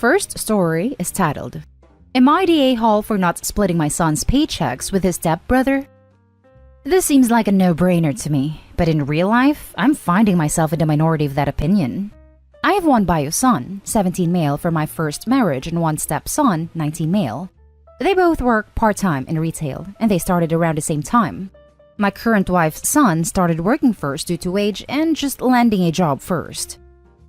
first story is titled, Am I the a-hole for not splitting my son's paychecks with his stepbrother? This seems like a no-brainer to me, but in real life, I'm finding myself in the minority of that opinion. I have one bio son, 17 male from my first marriage, and one stepson, 19 male. They both work part-time in retail, and they started around the same time. My current wife's son started working first due to age and just landing a job first.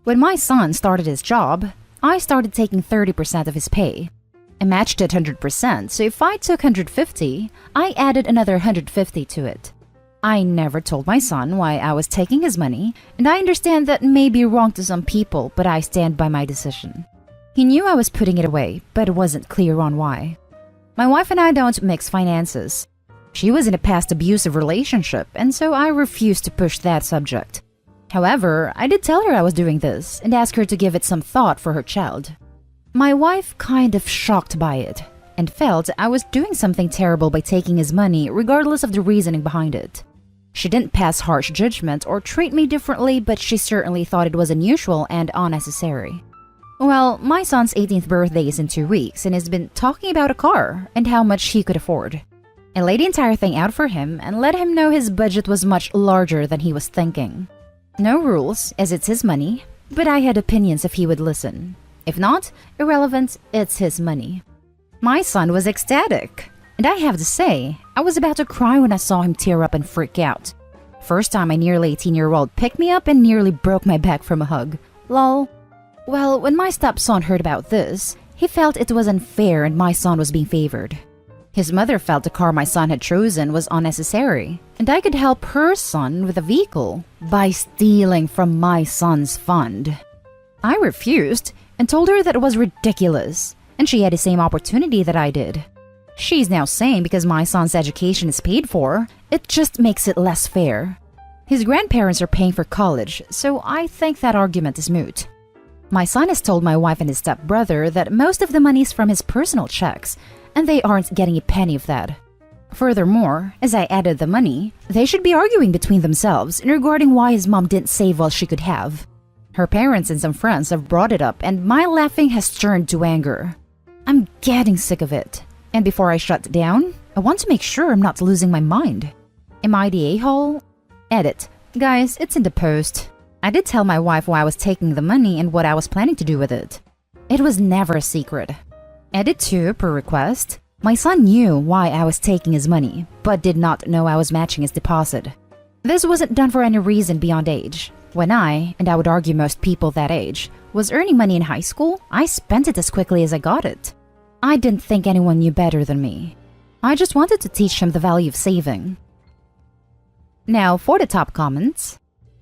When my son started his job, I started taking 30% of his pay. I matched it 100%, so if I took 150, I added another 150 to it. I never told my son why I was taking his money, and I understand that may be wrong to some people, but I stand by my decision. He knew I was putting it away, but wasn't clear on why. My wife and I don't mix finances. She was in a past abusive relationship, and so I refused to push that subject. However, I did tell her I was doing this and ask her to give it some thought for her child. My wife kind of shocked by it and felt I was doing something terrible by taking his money regardless of the reasoning behind it. She didn't pass harsh judgment or treat me differently, but she certainly thought it was unusual and unnecessary. Well, my son's 18th birthday is in 2 weeks and has been talking about a car and how much he could afford. I laid the entire thing out for him and let him know his budget was much larger than he was thinking. No rules, as it's his money, but I had opinions if he would listen. If not, irrelevant, it's his money. My son was ecstatic, and I have to say, I was about to cry when I saw him tear up and freak out. First time a nearly 18-year-old picked me up and nearly broke my back from a hug. Lol. Well, when my stepson heard about this, he felt it was unfair and my son was being favored. His mother felt the car my son had chosen was unnecessary, and I could help her son with a vehicle by stealing from my son's fund. I refused and told her that it was ridiculous, and she had the same opportunity that I did. She's now saying because my son's education is paid for, it just makes it less fair. His grandparents are paying for college, so I think that argument is moot. My son has told my wife and his stepbrother that most of the money is from his personal checks, and they aren't getting a penny of that. Furthermore, as I added the money, they should be arguing between themselves regarding why his mom didn't save all she could have. Her parents and some friends have brought it up, and my laughing has turned to anger. I'm getting sick of it, and before I shut down, I want to make sure I'm not losing my mind. Am I the a-hole? Edit. Guys, it's in the post. I did tell my wife why I was taking the money and what I was planning to do with it. It was never a secret. Edit 2 per request. My son knew why I was taking his money, but did not know I was matching his deposit. This wasn't done for any reason beyond age. When I, and I would argue most people that age, was earning money in high school, I spent it as quickly as I got it. I didn't think anyone knew better than me. I just wanted to teach him the value of saving. Now for the top comments.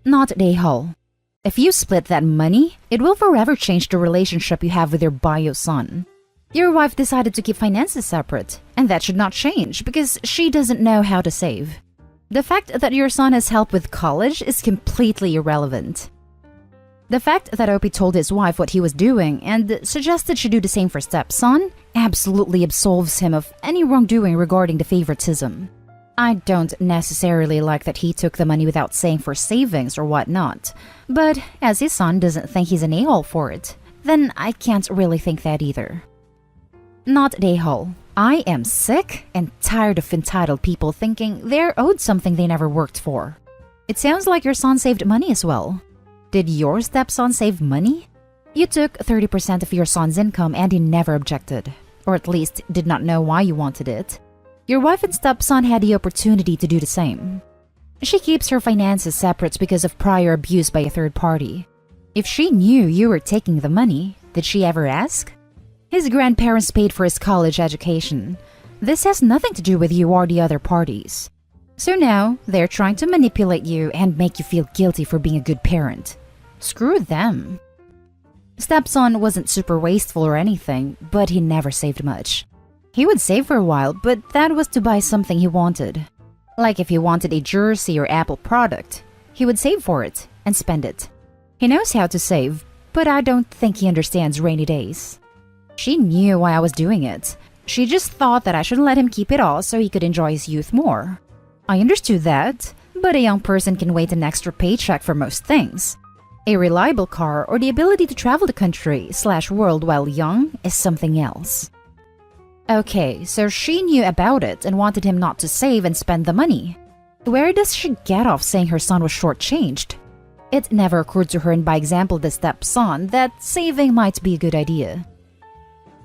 Not the a-hole. If you split that money, it will forever change the relationship you have with your bio son. Your wife decided to keep finances separate, and that should not change because she doesn't know how to save. The fact that your son has help with college is completely irrelevant. The fact that Opie told his wife what he was doing and suggested she do the same for stepson absolutely absolves him of any wrongdoing regarding the favoritism. I don't necessarily like that he took the money without saying for savings or whatnot, but as his son doesn't think he's an a-hole for it, then I can't really think that either. Not an a-hole. I am sick and tired of entitled people thinking they're owed something they never worked for. It sounds like your son saved money as well. Did your stepson save money? You took 30% of your son's income and he never objected, or at least did not know why you wanted it. Your wife and stepson had the opportunity to do the same. She keeps her finances separate because of prior abuse by a third party. If she knew you were taking the money, did she ever ask? His grandparents paid for his college education. This has nothing to do with you or the other parties. So now, they're trying to manipulate you and make you feel guilty for being a good parent. Screw them. Stepson wasn't super wasteful or anything, but he never saved much. He would save for a while, but that was to buy something he wanted. Like if he wanted a jersey or Apple product, he would save for it and spend it. He knows how to save, but I don't think he understands rainy days. She knew why I was doing it. She just thought that I should let him keep it all so he could enjoy his youth more. I understood that, but a young person can wait an extra paycheck for most things. A reliable car or the ability to travel the country/world while young is something else. Okay, so she knew about it and wanted him not to save and spend the money. Where does she get off saying her son was shortchanged? It never occurred to her, and by example the stepson, that saving might be a good idea.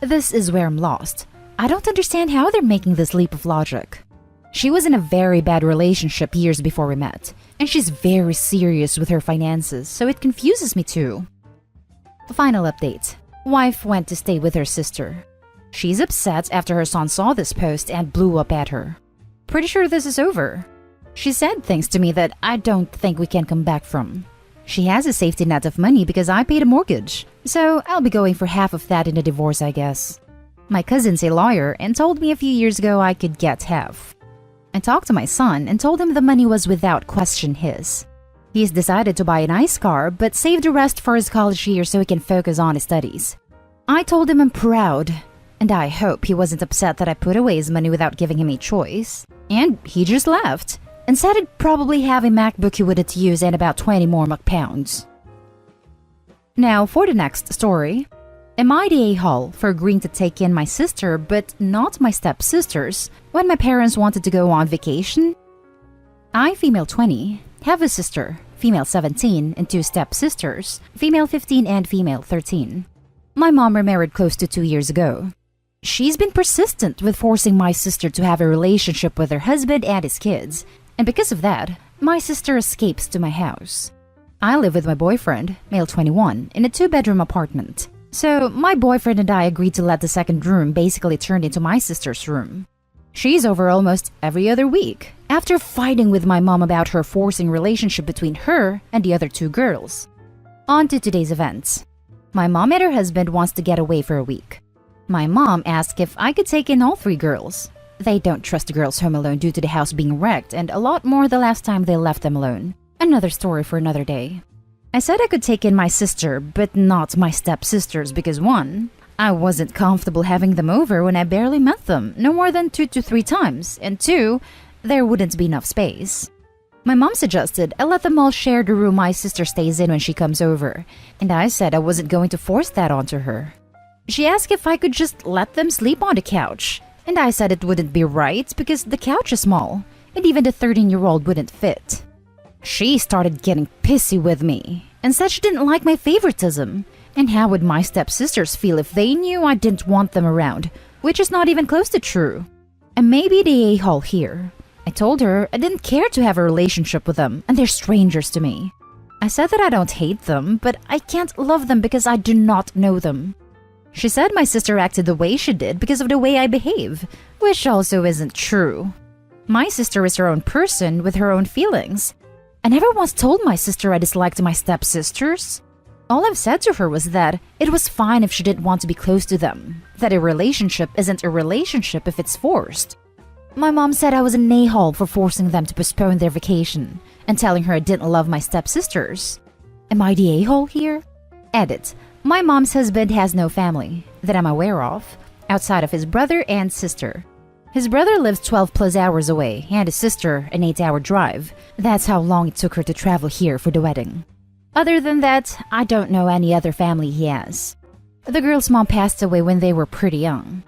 This is where I'm lost. I don't understand how they're making this leap of logic. She was in a very bad relationship years before we met, and she's very serious with her finances, so it confuses me too. Final update. Wife went to stay with her sister. She's upset after her son saw this post and blew up at her. Pretty sure this is over. She said things to me that I don't think we can come back from. She has a safety net of money because I paid a mortgage, so I'll be going for half of that in a divorce, I guess. My cousin's a lawyer and told me a few years ago I could get half. I talked to my son and told him the money was without question his. He's decided to buy a nice car but save the rest for his college year so he can focus on his studies. I told him I'm proud, and I hope he wasn't upset that I put away his money without giving him a choice. And he just laughed and said he'd probably have a MacBook he wanted to use and about 20 more MacPounds. Now for the next story. Am I the a-hole for agreeing to take in my sister but not my stepsisters when my parents wanted to go on vacation? I, female 20, have a sister, female 17, and 2 stepsisters, female 15 and female 13. My mom remarried close to 2 years ago. She's been persistent with forcing my sister to have a relationship with her husband and his kids, and because of that, my sister escapes to my house. I live with my boyfriend, male 21, in a 2-bedroom apartment. So, my boyfriend and I agreed to let the second room basically turn into my sister's room. She's over almost every other week, after fighting with my mom about her forcing relationship between her and the other 2 girls. On to today's events. My mom and her husband wants to get away for a week. My mom asked if I could take in all 3 girls. They don't trust the girls home alone due to the house being wrecked and a lot more the last time they left them alone. Another story for another day. I said I could take in my sister, but not my stepsisters because 1, I wasn't comfortable having them over when I barely met them, no more than 2 to 3 times, and 2, there wouldn't be enough space. My mom suggested I let them all share the room my sister stays in when she comes over, and I said I wasn't going to force that onto her. She asked if I could just let them sleep on the couch, and I said it wouldn't be right because the couch is small, and even the 13-year-old wouldn't fit. She started getting pissy with me and said she didn't like my favoritism, and how would my stepsisters feel if they knew I didn't want them around, which is not even close to true. And maybe the a-hole here. I told her I didn't care to have a relationship with them and they're strangers to me. I said that I don't hate them, but I can't love them because I do not know them. She said my sister acted the way she did because of the way I behave, which also isn't true. My sister is her own person with her own feelings. I never once told my sister I disliked my stepsisters. All I've said to her was that it was fine if she didn't want to be close to them, that a relationship isn't a relationship if it's forced. My mom said I was an a-hole for forcing them to postpone their vacation and telling her I didn't love my stepsisters. Am I the a-hole here? Edit. My mom's husband has no family, that I'm aware of, outside of his brother and sister. His brother lives 12 plus hours away, and his sister an 8-hour drive. That's how long it took her to travel here for the wedding. Other than that, I don't know any other family he has. The girl's mom passed away when they were pretty young.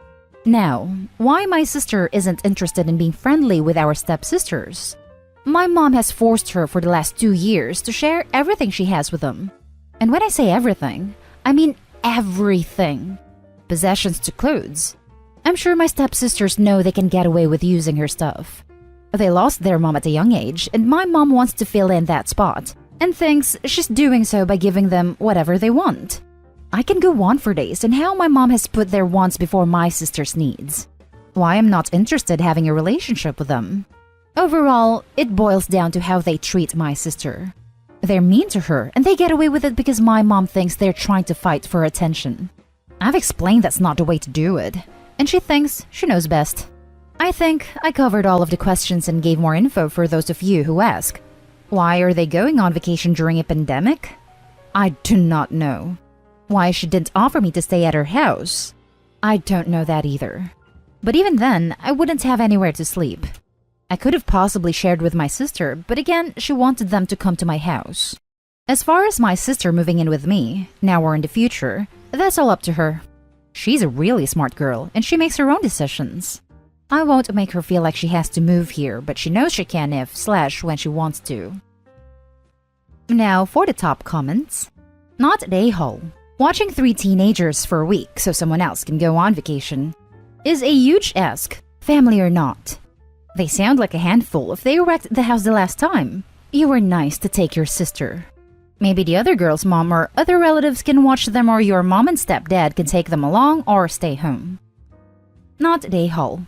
Now, why my sister isn't interested in being friendly with our stepsisters? My mom has forced her for the last 2 years to share everything she has with them. And when I say everything, I mean everything. Possessions to clothes. I'm sure my stepsisters know they can get away with using her stuff. They lost their mom at a young age, and my mom wants to fill in that spot, and thinks she's doing so by giving them whatever they want. I can go on for days on how my mom has put their wants before my sister's needs. Why I'm not interested having a relationship with them. Overall, it boils down to how they treat my sister. They're mean to her, and they get away with it because my mom thinks they're trying to fight for attention. I've explained that's not the way to do it, and she thinks she knows best. I think I covered all of the questions and gave more info for those of you who ask. Why are they going on vacation during a pandemic? I do not know. Why she didn't offer me to stay at her house? I don't know that either. But even then, I wouldn't have anywhere to sleep. I could have possibly shared with my sister, but again, she wanted them to come to my house. As far as my sister moving in with me, now or in the future, that's all up to her. She's a really smart girl, and she makes her own decisions. I won't make her feel like she has to move here, but she knows she can if/when she wants to. Now for the top comments. Not an a-hole. Watching 3 teenagers for a week so someone else can go on vacation is a huge ask, family or not. They sound like a handful if they wrecked the house the last time. You were nice to take your sister. Maybe the other girl's mom or other relatives can watch them, or your mom and stepdad can take them along or stay home. Not an a-hole.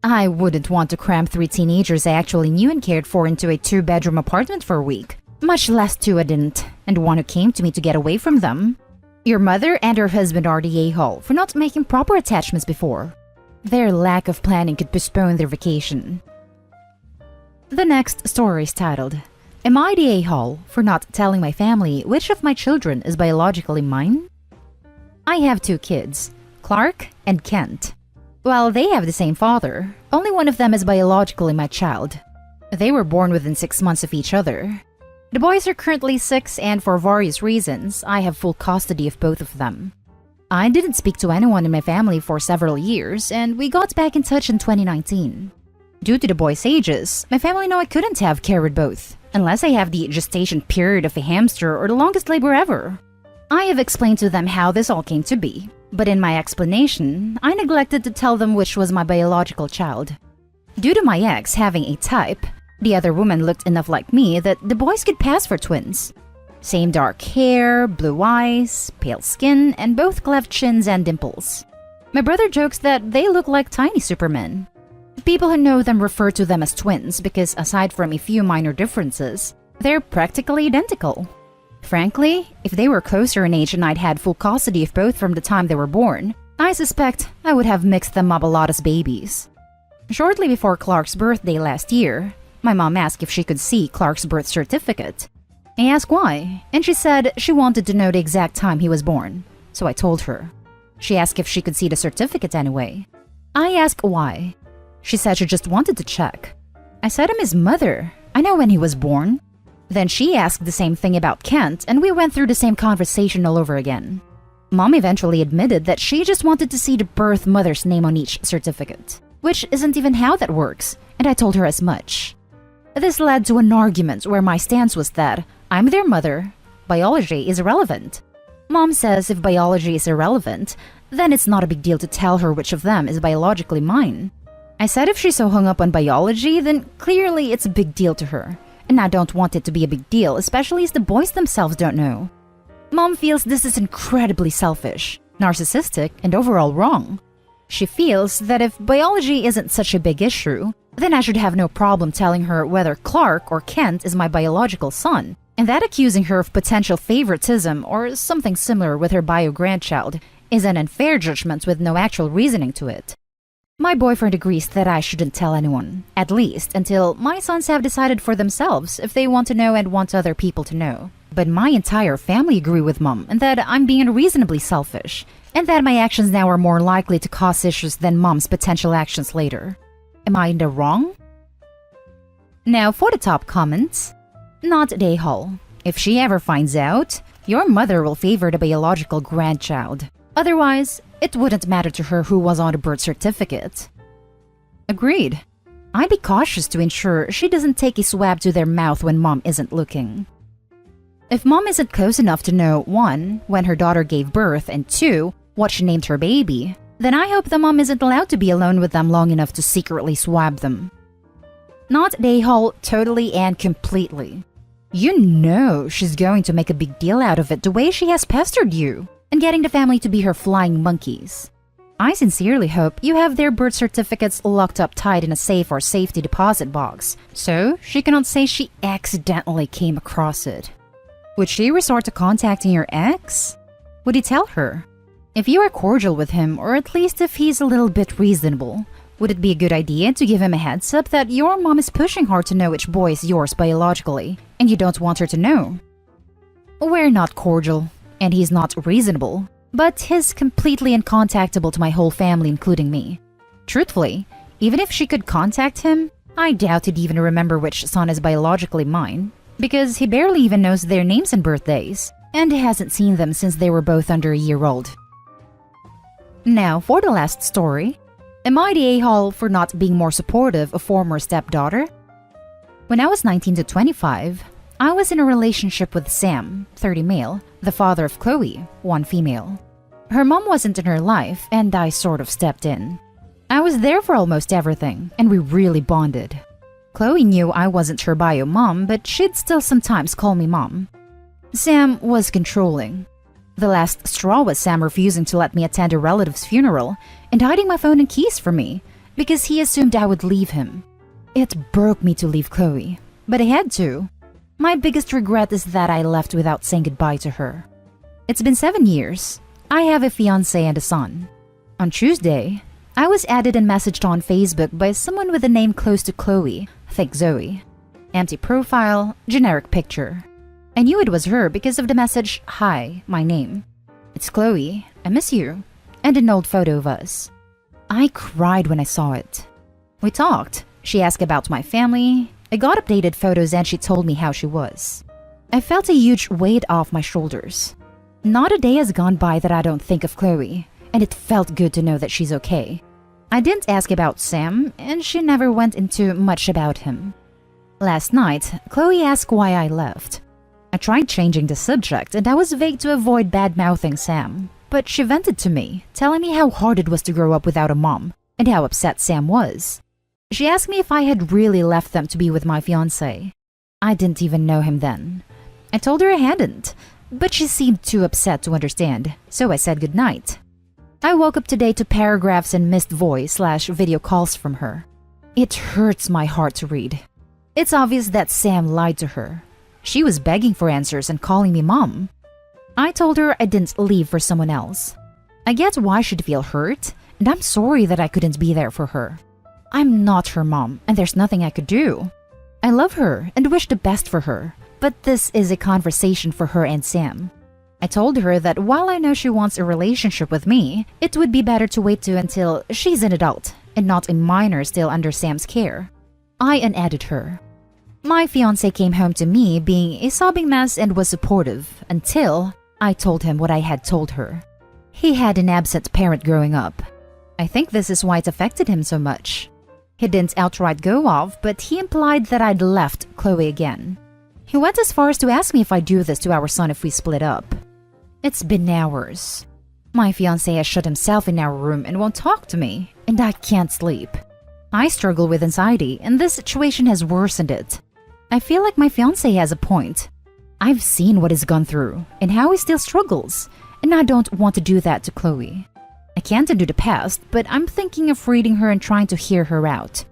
I wouldn't want to cram 3 teenagers I actually knew and cared for into a 2-bedroom apartment for a week, much less 2 I didn't, and one who came to me to get away from them. Your mother and her husband are the a-hole for not making proper attachments before. Their lack of planning could postpone their vacation. The next story is titled, Am I the a-hole for not telling my family which of my children is biologically mine? I have 2 kids, Clark and Kent. While they have the same father, only one of them is biologically my child. They were born within 6 months of each other. The boys are currently 6, and for various reasons, I have full custody of both of them. I didn't speak to anyone in my family for several years, and we got back in touch in 2019. Due to the boys' ages, my family know I couldn't have carried both, unless I have the gestation period of a hamster or the longest labor ever. I have explained to them how this all came to be, but in my explanation, I neglected to tell them which was my biological child. Due to my ex having a type, the other woman looked enough like me that the boys could pass for twins. Same dark hair, blue eyes, pale skin, and both cleft chins and dimples. My brother jokes that they look like tiny supermen. People who know them refer to them as twins because aside from a few minor differences, they're practically identical. Frankly, if they were closer in age and I'd had full custody of both from the time they were born, I suspect I would have mixed them up a lot as babies. Shortly before Clark's birthday last year, my mom asked if she could see Clark's birth certificate. I asked why, and she said she wanted to know the exact time he was born, so I told her. She asked if she could see the certificate anyway. I asked why. She said she just wanted to check. I said I'm his mother. I know when he was born. Then she asked the same thing about Kent, and we went through the same conversation all over again. Mom eventually admitted that she just wanted to see the birth mother's name on each certificate, which isn't even how that works, and I told her as much. This led to an argument where my stance was that I'm their mother, biology is irrelevant. Mom says if biology is irrelevant, then it's not a big deal to tell her which of them is biologically mine. I said if she's so hung up on biology, then clearly it's a big deal to her. And I don't want it to be a big deal, especially as the boys themselves don't know. Mom feels this is incredibly selfish, narcissistic, and overall wrong. She feels that if biology isn't such a big issue, then I should have no problem telling her whether Clark or Kent is my biological son, and that accusing her of potential favoritism or something similar with her bio-grandchild is an unfair judgment with no actual reasoning to it. My boyfriend agrees that I shouldn't tell anyone, at least until my sons have decided for themselves if they want to know and want other people to know. But my entire family agree with Mom and that I'm being reasonably selfish, and that my actions now are more likely to cause issues than Mom's potential actions later. Am I in the wrong? Now for the top comments. Not the a-hole. If she ever finds out, your mother will favor the biological grandchild. Otherwise, it wouldn't matter to her who was on the birth certificate. Agreed. I'd be cautious to ensure she doesn't take a swab to their mouth when Mom isn't looking. If Mom isn't close enough to know 1. When her daughter gave birth, and 2. What she named her baby, then I hope the mom isn't allowed to be alone with them long enough to secretly swab them. Not the a-hole totally and completely. You know she's going to make a big deal out of it the way she has pestered you, and getting the family to be her flying monkeys. I sincerely hope you have their birth certificates locked up tight in a safe or safety deposit box, so she cannot say she accidentally came across it. Would she resort to contacting your ex? Would he tell her? If you are cordial with him, or at least if he's a little bit reasonable, would it be a good idea to give him a heads up that your mom is pushing hard to know which boy is yours biologically, and you don't want her to know? We're not cordial, and he's not reasonable, but he's completely uncontactable to my whole family, including me. Truthfully, even if she could contact him, I doubt he'd even remember which son is biologically mine. because he barely even knows their names and birthdays, and he hasn't seen them since they were both under a year old. Now, for the last story, am I the a-hole for not being more supportive of former stepdaughter? When I was 19 to 25, I was in a relationship with Sam, 30 male, the father of Chloe, 1 female. Her mom wasn't in her life, and I sort of stepped in. I was there for almost everything, and we really bonded. Chloe knew I wasn't her bio mom, but she'd still sometimes call me mom. Sam was controlling. The last straw was Sam refusing to let me attend a relative's funeral and hiding my phone and keys from me because he assumed I would leave him. It broke me to leave Chloe, but I had to. My biggest regret is that I left without saying goodbye to her. It's been 7 years. I have a fiancé and a son. On Tuesday, I was added and messaged on Facebook by someone with a name close to Chloe, think Zoe. Empty profile, generic picture. I knew it was her because of the message, "Hi, my name. It's Chloe, I miss you," and an old photo of us. I cried when I saw it. We talked. She asked about my family. I got updated photos and she told me how she was. I felt a huge weight off my shoulders. Not a day has gone by that I don't think of Chloe, and it felt good to know that she's okay. I didn't ask about Sam, and she never went into much about him. Last night, Chloe asked why I left. I tried changing the subject, and I was vague to avoid bad-mouthing Sam, but she vented to me, telling me how hard it was to grow up without a mom, and how upset Sam was. She asked me if I had really left them to be with my fiancé. I didn't even know him then. I told her I hadn't, but she seemed too upset to understand, so I said goodnight. I woke up today to paragraphs and missed voice/video calls from her. It hurts my heart to read. It's obvious that Sam lied to her. She was begging for answers and calling me mom. I told her I didn't leave for someone else. I get why she'd feel hurt, and I'm sorry that I couldn't be there for her. I'm not her mom, and there's nothing I could do. I love her and wish the best for her, but this is a conversation for her and Sam. I told her that while I know she wants a relationship with me, it would be better to wait until she's an adult and not a minor still under Sam's care. I unadded her. My fiancé came home to me being a sobbing mess and was supportive until I told him what I had told her. He had an absent parent growing up. I think this is why it affected him so much. He didn't outright go off, but he implied that I'd left Chloe again. He went as far as to ask me if I'd do this to our son if we split up. It's been hours. My fiancé has shut himself in our room and won't talk to me, and I can't sleep. I struggle with anxiety, and this situation has worsened it. I feel like my fiancé has a point. I've seen what he's gone through and how he still struggles, and I don't want to do that to Chloe. I can't undo the past, but I'm thinking of reading her and trying to hear her out.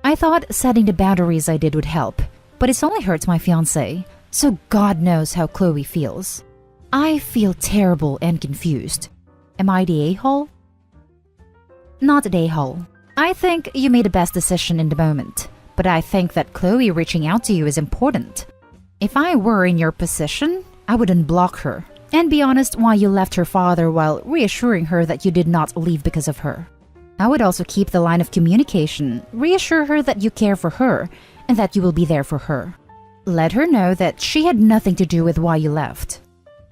I thought setting the boundaries I did would help, but it's only hurt my fiancé, so God knows how Chloe feels. I feel terrible and confused. Am I the a-hole? Not the a-hole. I think you made the best decision in the moment. But I think that Chloe reaching out to you is important. If I were in your position, I would unblock her and be honest why you left her father while reassuring her that you did not leave because of her. I would also keep the line of communication, reassure her that you care for her and that you will be there for her. Let her know that she had nothing to do with why you left.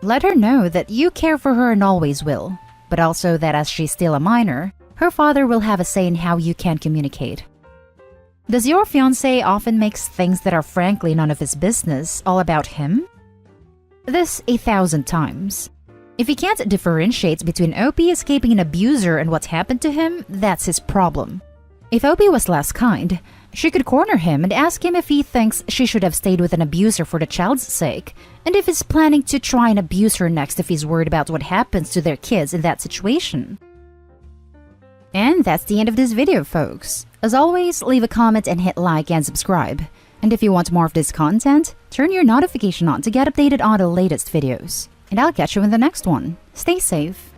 Let her know that you care for her and always will, but also that as she's still a minor, her father will have a say in how you can communicate. Does your fiancé often makes things that are frankly none of his business all about him? This 1,000 times. If he can't differentiate between OP escaping an abuser and what happened to him, that's his problem. If OP was less kind, she could corner him and ask him if he thinks she should have stayed with an abuser for the child's sake, and if he's planning to try and abuse her next if he's worried about what happens to their kids in that situation. And that's the end of this video, folks. As always, leave a comment and hit like and subscribe. And if you want more of this content, turn your notification on to get updated on the latest videos. And I'll catch you in the next one. Stay safe.